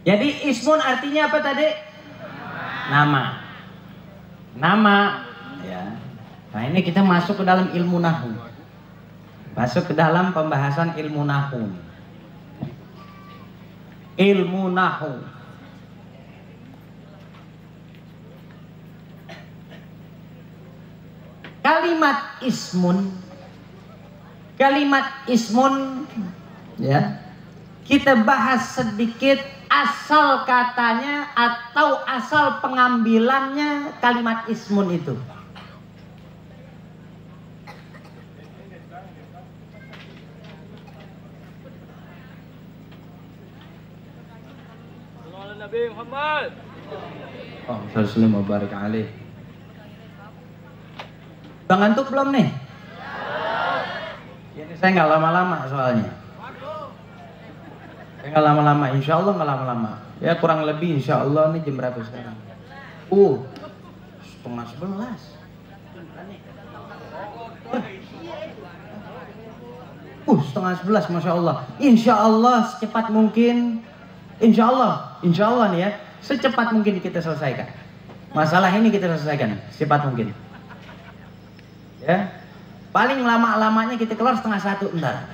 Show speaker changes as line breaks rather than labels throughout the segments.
Jadi ismun artinya apa tadi? Nama. Nama. Ya. Nah ini kita masuk ke dalam ilmu nahwu. Masuk ke dalam pembahasan ilmu nahwu. Ilmu nahwu. Kalimat ismun ya. Kita bahas sedikit asal katanya atau asal pengambilannya kalimat ismun itu.
Nabi Muhammad.
Oh, sallallahu barik alaih. Udah ngantuk belum nih? Ini saya nggak lama-lama soalnya. Saya nggak lama-lama, insya Allah nggak lama-lama. Ya kurang lebih insya Allah nih jam berapa sekarang? 10:30. Setengah 11, masya Allah. Insya Allah secepat mungkin. Insya Allah nih ya, secepat mungkin kita selesaikan. Masalah ini kita selesaikan secepat mungkin. Ya, paling lama-lamanya kita keluar 12:30 entar.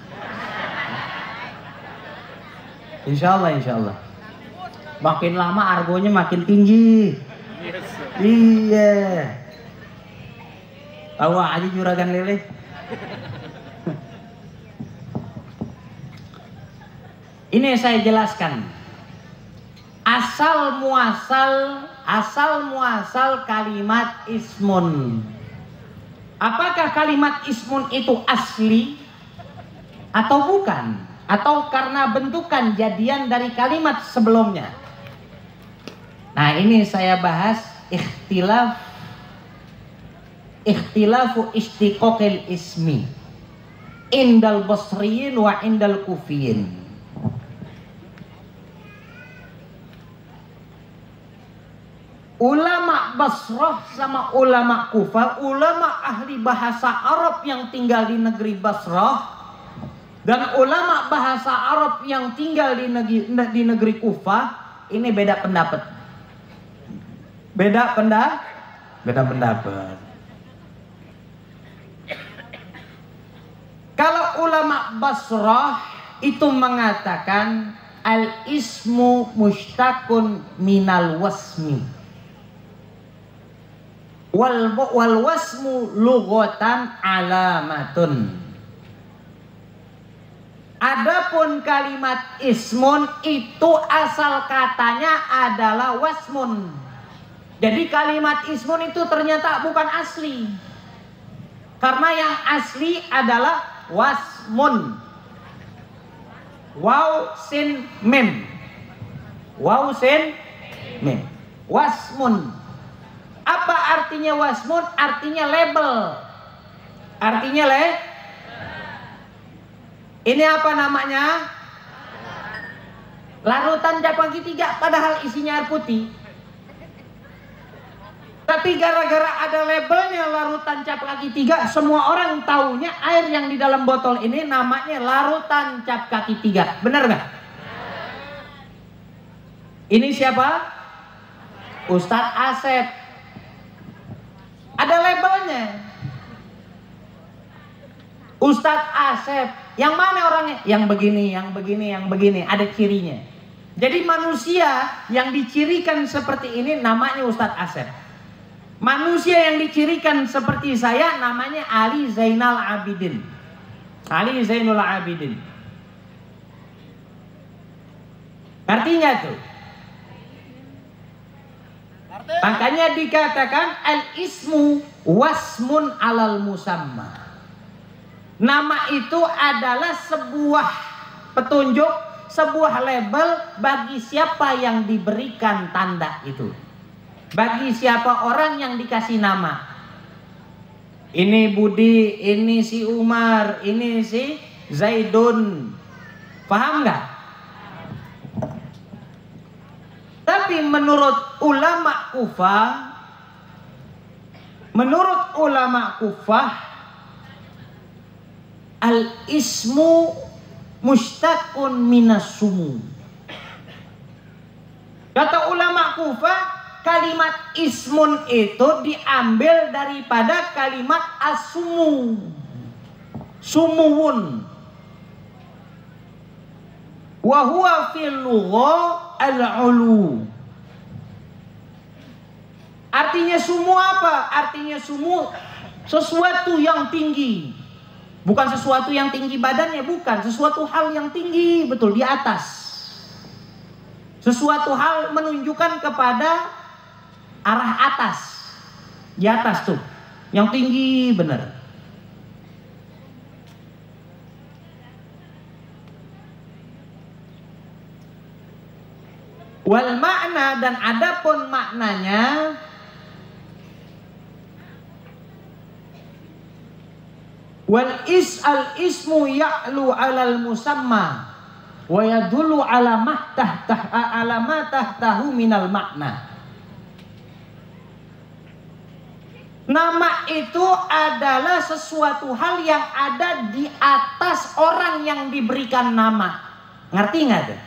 Insya Allah. Makin lama argonya makin tinggi. Iya. Tahu aja juragan lele. Ini saya jelaskan. Asal muasal kalimat ismun. Apakah kalimat ismun itu asli atau bukan? Atau karena bentukan jadian dari kalimat sebelumnya? Nah, ini saya bahas ikhtilafu istiqaqil ismi indal basriyin wa indal kufiyin. Ulama Basrah sama ulama Kufah, ulama ahli bahasa Arab yang tinggal di negeri Basrah dan ulama bahasa Arab yang tinggal di negeri Kufah, ini beda pendapat. Beda pendapat. Kalau ulama Basrah itu mengatakan al-ismu mushtaqun minal wasmi. Wal wasmu lughatan alamatun. Adapun kalimat ismun itu asal katanya adalah wasmun. Jadi kalimat ismun itu ternyata bukan asli. Karena yang asli adalah wasmun. Waw sin mim. Wasmun. Apa artinya wasmun? Artinya label. Ini apa namanya? Larutan cap kaki 3, padahal isinya air putih. Tapi gara-gara ada labelnya larutan cap kaki 3, semua orang taunya air yang di dalam botol ini namanya larutan cap kaki 3. Benar nggak? Ini siapa? Ustadz Asep. Ada labelnya. Ustadz Asep. Yang mana orangnya? Yang begini. Ada cirinya. Jadi manusia yang dicirikan seperti ini namanya Ustadz Asep. Manusia yang dicirikan seperti saya namanya Ali Zainal Abidin. Artinya tuh. Makanya dikatakan al-ismu wasmun alal musamma. Nama itu adalah sebuah petunjuk, sebuah label bagi siapa yang diberikan tanda itu. Bagi siapa orang yang dikasih nama. Ini Budi, ini si Umar, ini si Zaidun. Paham nggak? Tapi menurut ulama Kufah, al-ismu mushtaqun minas sumu. ma'kufa, kalimat ismun itu diambil daripada kalimat asumu, sumuwun. Wa huwa fil lugha al-ulu. Artinya sumu apa? Artinya sumu sesuatu yang tinggi. Bukan sesuatu yang tinggi badannya, bukan. Sesuatu hal yang tinggi, betul, di atas. Sesuatu hal menunjukkan kepada arah atas. Di atas tuh, yang tinggi benar. Wal makna, dan adapun maknanya, wal ismu ya'lu 'alal musamma wa yadullu 'ala ma tahtahu minal makna. Nama itu adalah sesuatu hal yang ada di atas orang yang diberikan nama. Ngerti nggak tuh?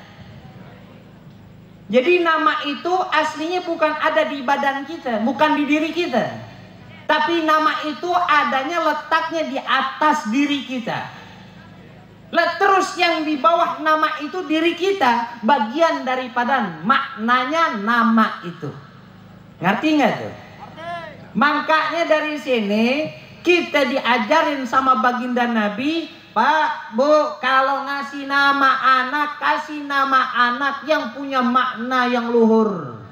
Jadi nama itu aslinya bukan ada di badan kita, bukan di diri kita. Tapi nama itu adanya letaknya di atas diri kita. Terus yang di bawah nama itu diri kita, bagian daripada maknanya nama itu. Ngerti nggak tuh? Makanya dari sini kita diajarin sama baginda Nabi, Pak, Bu, kalau ngasih nama anak, kasih nama anak yang punya makna yang luhur.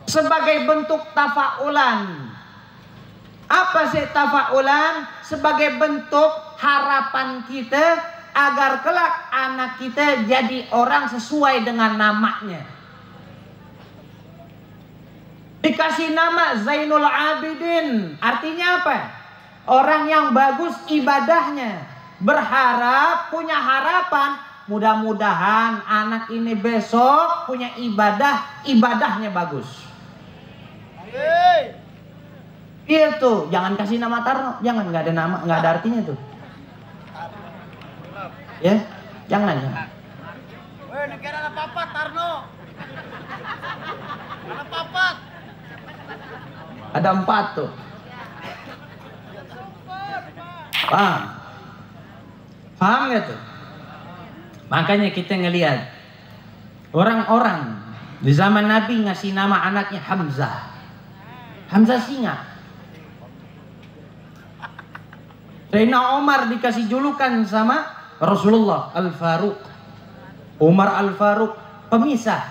Sebagai bentuk tafaulan. Apa sih tafaulan? Sebagai bentuk harapan kita agar kelak anak kita jadi orang sesuai dengan namanya. Dikasih nama Zainul Abidin, artinya apa? Orang yang bagus ibadahnya, berharap, punya harapan, mudah-mudahan anak ini besok punya ibadahnya bagus. Itu jangan kasih nama Tarno, jangan, nggak ada nama, nggak ada artinya tuh. Ya, jangan.
Weh, negara ada papat Tarno. Ada papat.
Ada 4 tuh. Paham? Paham gak tuh? Makanya kita ngelihat orang-orang di zaman Nabi ngasih nama anaknya Hamzah. Hamzah singa. Sayyidina Umar dikasih julukan sama Rasulullah Al-Faruq. Umar Al-Faruq, pemisah.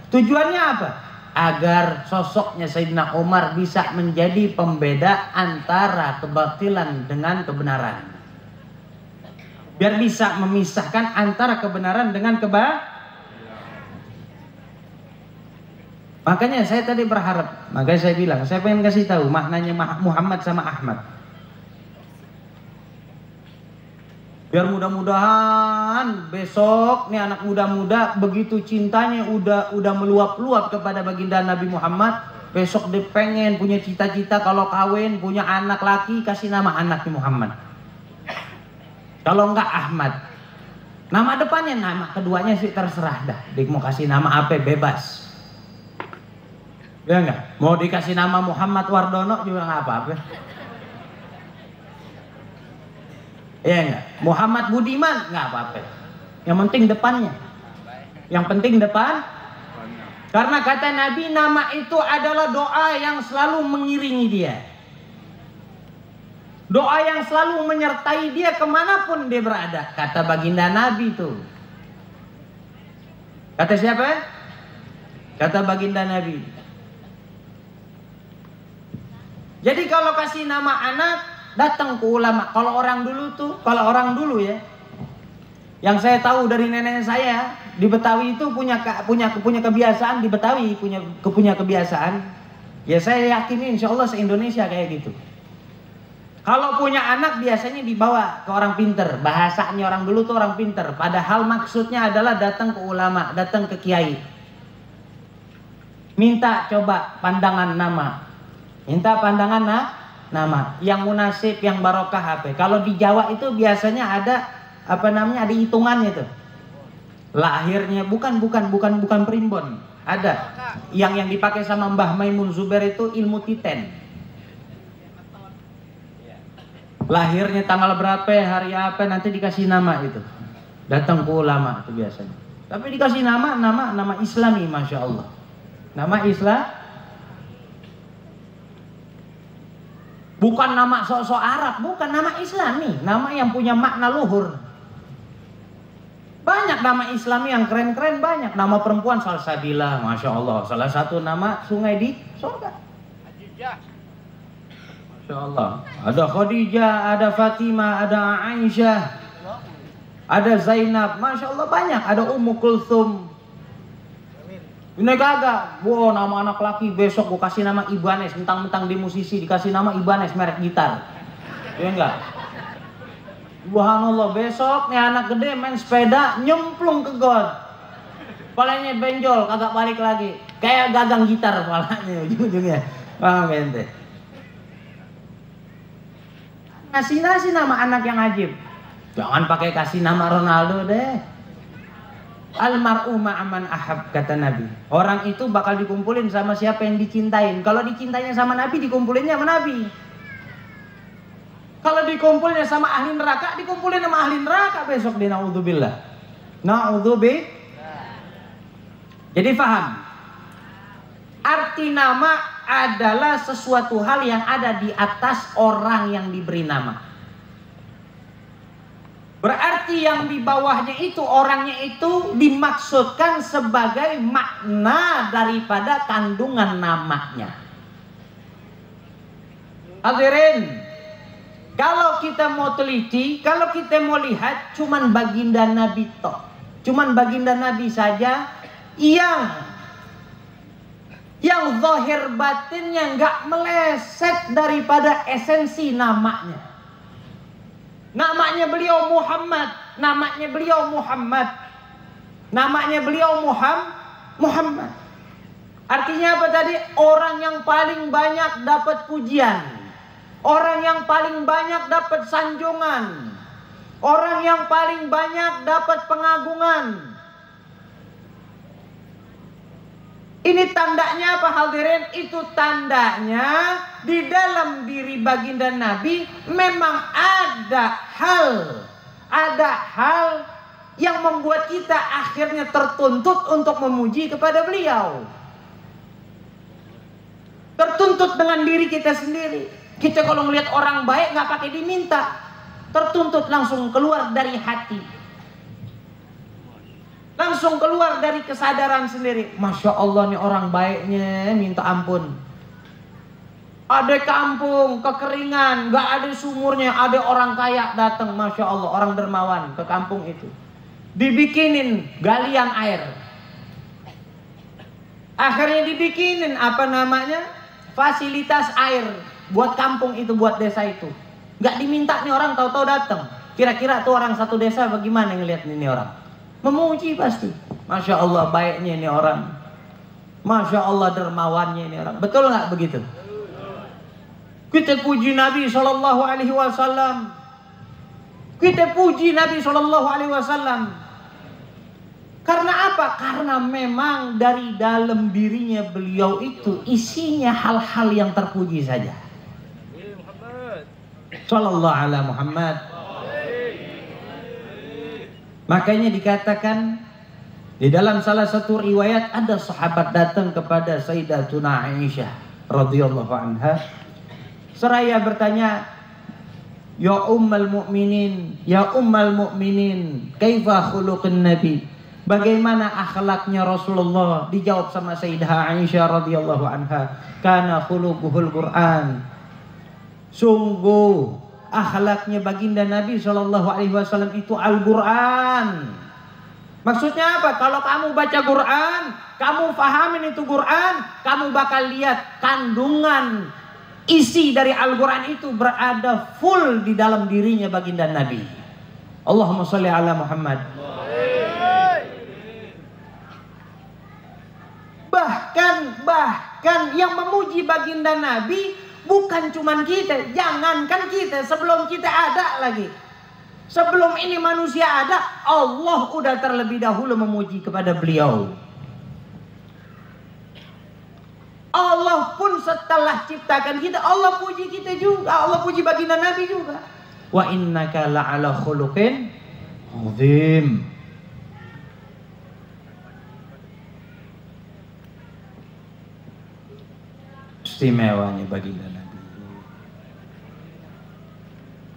Tujuannya apa? Agar sosoknya Sayyidina Umar bisa menjadi pembeda antara kebatilan dengan kebenaran. Biar bisa memisahkan antara kebenaran dengan Makanya saya tadi berharap, makanya saya bilang, saya pengen kasih tahu maknanya Muhammad sama Ahmad. Biar mudah-mudahan besok nih anak muda-muda begitu cintanya udah meluap-luap kepada baginda Nabi Muhammad, besok dia pengen punya cita-cita kalau kawin punya anak laki kasih nama anaknya Muhammad. Kalau enggak Ahmad. Nama depannya, nama keduanya sih terserah dah. Dia mau kasih nama apa bebas. Ya enggak? Mau dikasih nama Muhammad Wardono juga enggak apa-apa. Ya enggak? Muhammad Budiman enggak apa-apa. Yang penting depannya. Yang penting depan. Karena kata Nabi, nama itu adalah doa yang selalu mengiringi dia. Doa yang selalu menyertai dia kemanapun dia berada. Kata baginda Nabi itu. Kata siapa? Kata baginda Nabi. Jadi kalau kasih nama anak, datang ke ulama. Kalau orang dulu ya, yang saya tahu dari nenek saya di Betawi itu punya kebiasaan di Betawi punya kebiasaan. Ya saya yakin insya Allah se-Indonesia kayak gitu. Kalau punya anak biasanya dibawa ke orang pinter. Bahasanya orang dulu tuh orang pinter. Padahal maksudnya adalah datang ke ulama, datang ke kiai. Minta coba pandangan nama. Minta pandangan nama yang munasib, yang barokah apa. Kalau di Jawa itu biasanya ada ada hitungannya tuh. Lahirnya bukan primbon. Ada. Yang dipakai sama Mbah Maimun Zubair itu ilmu titen. Lahirnya tanggal berapa, hari apa, nanti dikasih nama itu. Datang ke ulama itu biasanya. Tapi dikasih nama Islami, masya Allah. Nama Islam. Bukan nama sok-sok Arab, bukan nama Islami, nama yang punya makna luhur. Banyak nama Islami yang keren-keren, banyak. Nama perempuan Salsabila, masya Allah. Salah satu nama sungai di surga. Masya Allah. Ada Khadijah, ada Fatimah, ada Aisyah, ada Zainab, masya Allah banyak. Ada Ummu Kulthum. Ini kagak, wow nama anak laki besok gua kasih nama Ibanez, mentang-mentang di musisi dikasih nama Ibanez merek gitar. Ya enggak? Subhanallah, besok nih anak gede main sepeda nyemplung ke got. Palanya benjol, kagak balik lagi. Kayak gagang gitar palanya ujung-ujungnya. Paham ente? Kasih nama anak yang ajib. Jangan pakai kasih nama Ronaldo deh. Almar'u ma'aman ahab, kata Nabi. Orang itu bakal dikumpulin sama siapa yang dicintain. Kalau dicintainya sama Nabi, dikumpulinnya sama Nabi. Kalau dikumpulnya sama ahli neraka, dikumpulin sama ahli neraka besok di naudzubillah. Naudzubillah. Jadi paham? Arti nama adalah sesuatu hal yang ada di atas orang yang diberi nama. Berarti yang di bawahnya itu, orangnya itu dimaksudkan sebagai makna daripada kandungan namanya. Hadirin, kalau kita mau teliti, kalau kita mau lihat, cuman baginda Nabi toh, cuman baginda Nabi saja yang zahir batinnya nggak meleset daripada esensi namanya. Namanya beliau Muhammad, namanya beliau Muhammad, namanya beliau Muhammad. Artinya apa tadi? Orang yang paling banyak dapat pujian, orang yang paling banyak dapat sanjungan, orang yang paling banyak dapat pengagungan. Ini tandanya apa hadirin? Itu tandanya di dalam diri baginda Nabi memang ada hal yang membuat kita akhirnya tertuntut untuk memuji kepada beliau. Tertuntut dengan diri kita sendiri. Kita kalau melihat orang baik nggak pakai diminta, tertuntut langsung keluar dari hati. Langsung keluar dari kesadaran sendiri. Masya Allah nih orang baiknya, minta ampun. Ada kampung kekeringan, gak ada sumurnya, ada orang kaya datang, masya Allah, orang dermawan ke kampung itu. Dibikinin galian air. Akhirnya dibikinin apa namanya? Fasilitas air buat kampung itu, buat desa itu. Gak diminta nih orang, tahu-tahu datang. Kira-kira tuh orang satu desa bagaimana ngelihat ini orang? Memuji pasti. Masya Allah baiknya ini orang. Masya Allah dermawannya ini orang. Betul nggak begitu? Kita puji Nabi SAW. Kita puji Nabi SAW. Karena apa? Karena memang dari dalam dirinya beliau itu isinya hal-hal yang terpuji saja. Sallallahu ala Muhammad. Makanya dikatakan di dalam salah satu riwayat ada sahabat datang kepada Sayyidatuna Aisyah radhiyallahu anha seraya bertanya, ya ummal mu'minin, ya ummal mu'minin, kaifa khuluqun nabi? Bagaimana akhlaknya Rasulullah? Dijawab sama Sayyidah Aisyah radhiyallahu anha, kana khuluquhul Qur'an. Sungguh akhlaknya baginda Nabi SAW itu Al-Quran. Maksudnya apa? Kalau kamu baca Quran, kamu fahamin itu Quran, kamu bakal lihat kandungan isi dari Al-Quran itu berada full di dalam dirinya baginda Nabi. Allahumma sholli ala Muhammad. Bahkan yang memuji baginda Nabi bukan cuman kita, jangankan kita, sebelum kita ada lagi. Sebelum ini manusia ada, Allah udah terlebih dahulu memuji kepada beliau. Allah pun setelah ciptakan kita, Allah puji kita juga, Allah puji baginda Nabi juga. Wa innaka la'ala khuluqin azim. Istimewanya baginda Nabi.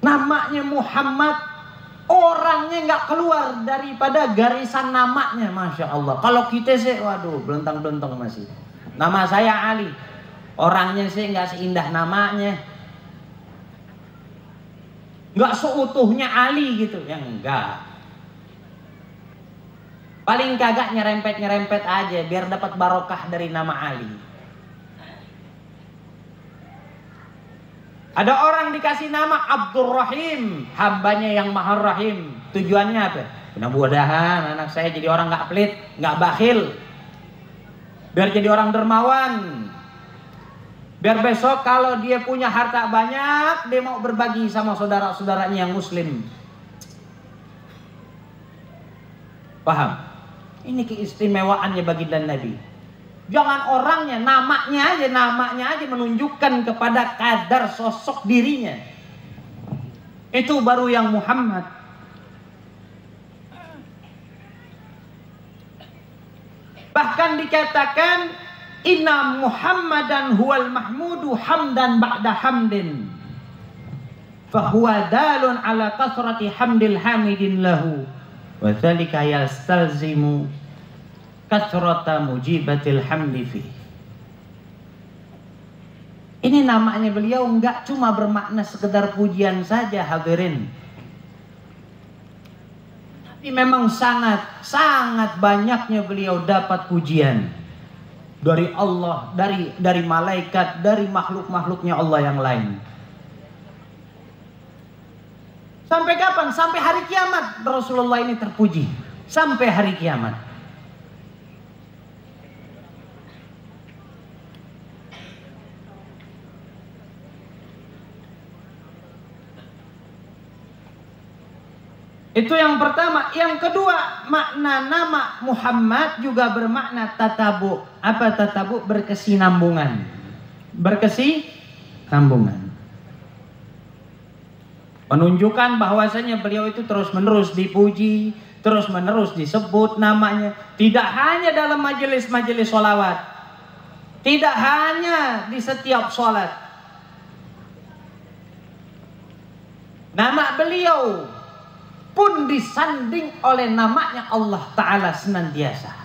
Namanya Muhammad, orangnya nggak keluar daripada garisan namanya, masya Allah. Kalau kita sih, waduh, belentang-belentang masih. Nama saya Ali, orangnya sih nggak seindah namanya, nggak seutuhnya Ali gitu, ya enggak. Paling kagak nyerempet-nyerempet aja biar dapat barokah dari nama Ali. Ada orang dikasih nama Abdurrahim, hambanya yang Maha Rahim. Tujuannya apa? Mudah-mudahan anak saya jadi orang nggak pelit, nggak bakhil. Biar jadi orang dermawan. Biar besok kalau dia punya harta banyak, dia mau berbagi sama saudara-saudaranya yang muslim. Paham? Ini keistimewaannya baginda Nabi. Jangan orangnya, namanya aja menunjukkan kepada kadar sosok dirinya. Itu baru yang Muhammad. Bahkan dikatakan inna Muhammadan huwal mahmudu hamdan ba'da hamdin. Fahuwa dalun ala kasrati hamdil hamidin lahu. Wa dzalika yastalzimu kasrata mujibatil hamdi fi. Ini namanya beliau enggak cuma bermakna sekedar pujian saja hadirin. Tapi memang sangat banyaknya beliau dapat pujian dari Allah, dari malaikat, dari makhluk-makhluknya Allah yang lain. Sampai kapan? Sampai hari kiamat Rasulullah ini terpuji. Sampai hari kiamat. Itu yang pertama. Yang kedua, makna nama Muhammad juga bermakna tatabu. Apa tatabu? Berkesinambungan. Berkesinambungan. Menunjukkan bahwasanya beliau itu terus-menerus dipuji, terus-menerus disebut namanya. Tidak hanya dalam majelis-majelis sholawat, tidak hanya di setiap sholat. Nama beliau pun disanding oleh namanya Allah Ta'ala senantiasa.